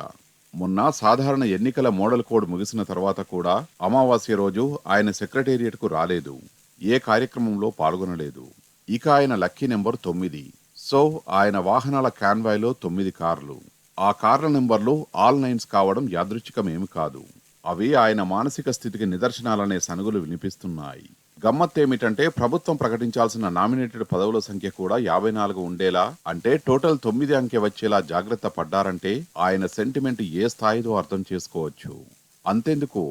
మొన్న సాధారణ ఎన్నికల మోడల్ కోడ్ ముగిసిన తర్వాత కూడా అమావాస్య రోజు ఆయన సెక్రటేరియట్కు రాలేదు, ఏ కార్యక్రమంలో పాల్గొనలేదు. ఇక ఆయన లక్కీ నెంబర్ 9. సో ఆయన వాహనాల కాన్వాయ్లో 9 కార్లు. ఆ కార్ల నెంబర్లు ఆల్ 9s కావడం యాదృచ్ఛికమేమి కాదు. అవి ఆయన మానసిక స్థితికి నిదర్శనాలనే సనుగులు వినిపిస్తున్నాయి. గమ్మత్తేమిటంటే ప్రభుత్వం ప్రకటించాల్సిన నామినేటెడ్ పదవుల సంఖ్య కూడా 54 ఉండేలా, అంటే టోటల్ 9 అంకె వచ్చేలా జాగ్రత్త పడ్డారంటే ఆయన సెంటిమెంట్ ఏ స్థాయిదో అర్థం చేసుకోవచ్చు. అంతెందుకు,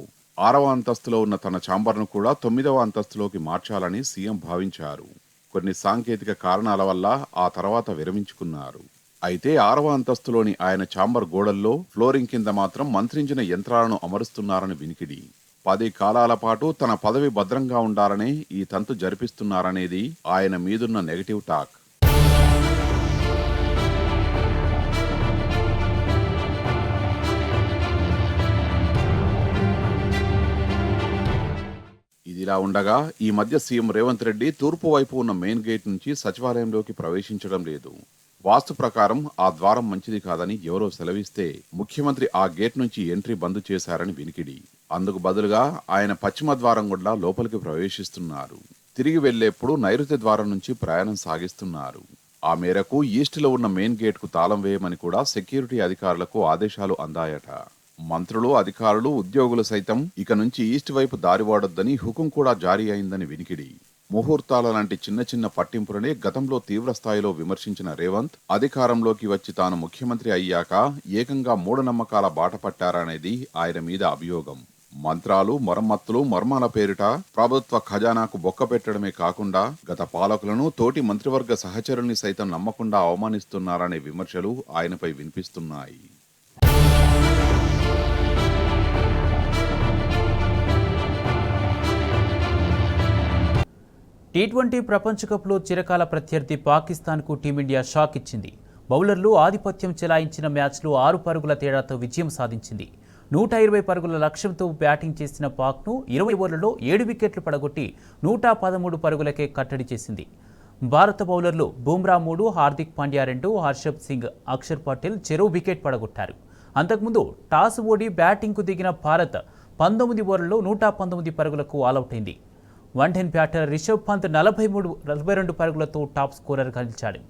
6వ అంతస్తులో ఉన్న తన ఛాంబర్ను కూడా 9వ అంతస్తులోకి మార్చాలని సీఎం భావించారు. కొన్ని సాంకేతిక కారణాల వల్ల ఆ తర్వాత విరమించుకున్నారు. అయితే 6వ అంతస్తులోని ఆయన ఛాంబర్ గోడల్లో, ఫ్లోరింగ్ కింద మాత్రం మంత్రించిన యంత్రాలను అమరుస్తున్నారని వినికిడి. 10 కాలాల పాటు తన పదవి భద్రంగా ఉండాలనే ఈ తంతు జరిపిస్తున్నారనేది ఆయన మీదున్న నెగటివ్ టాక్. ఇదిలా ఉండగా ఈ మధ్య సీఎం రేవంత్ రెడ్డి తూర్పు వైపు ఉన్న మెయిన్ గేట్ నుంచి సచివాలయంలోకి ప్రవేశించడం లేదు. వాస్తు ప్రకారం ఆ ద్వారం మంచిది కాదని ఎవరో సెలవిస్తే ముఖ్యమంత్రి ఆ గేట్ నుంచి ఎంట్రీ బంద్ చేశారని వినికిడి. అందుకు బదులుగా ఆయన పశ్చిమ ద్వారం గుండా లోపలికి ప్రవేశిస్తున్నారు. తిరిగి వెళ్లేప్పుడు నైరుతి ద్వారం నుంచి ప్రయాణం సాగిస్తున్నారు. ఆ మేరకు ఈస్ట్లో ఉన్న మెయిన్ గేట్కు తాళం వేయమని కూడా సెక్యూరిటీ అధికారులకు ఆదేశాలు అందాయట. మంత్రులు, అధికారులు, ఉద్యోగులు సైతం ఇక నుంచి ఈస్ట్ వైపు దారి వాడొద్దని హుకుం కూడా జారీ అయిందని వినికిడి. ముహూర్తాల లాంటి చిన్న చిన్న పట్టింపులనే గతంలో తీవ్ర స్థాయిలో విమర్శించిన రేవంత్ అధికారంలోకి వచ్చి తాను ముఖ్యమంత్రి అయ్యాక ఏకంగా మూఢనమ్మకాల బాట పట్టారనేది ఆయన మీద అభియోగం. మంత్రాలు, మరమ్మతులు, మర్మాల పేరిట ప్రభుత్వ ఖజానాకు బొక్క పెట్టడమే కాకుండా గత పాలకులను, తోటి మంత్రివర్గ సహచరుల్ని సైతం నమ్మకుండా అవమానిస్తున్నారనే విమర్శలు ఆయనపై వినిపిస్తున్నాయి. టీ20 ప్రపంచ కప్లో చిరకాల ప్రత్యర్థి పాకిస్తాన్కు టీమిండియా షాక్ ఇచ్చింది. బౌలర్లు ఆధిపత్యం చెలాయించిన మ్యాచ్లో 6 పరుగుల తేడాతో విజయం సాధించింది. 120 పరుగుల లక్ష్యంతో బ్యాటింగ్ చేసిన పాక్ను 20 ఓవర్లలో 7 వికెట్లు పడగొట్టి 113 పరుగులకే కట్టడి చేసింది. భారత బౌలర్లు బుమ్రా 3, హార్దిక్ పాండ్యా 2, హర్షద్ సింగ్, అక్షర్ పటేల్ చెరో వికెట్ పడగొట్టారు. అంతకుముందు టాస్ ఓడి బ్యాటింగ్కు దిగిన భారత్ 19 ఓవర్లలో 119 పరుగులకు ఆలౌట్ అయింది. వన్డెన్ బ్యాటర్ రిషబ్ పంత్ 42 పరుగులతో టాప్ స్కోరర్గా నిలిచాడు.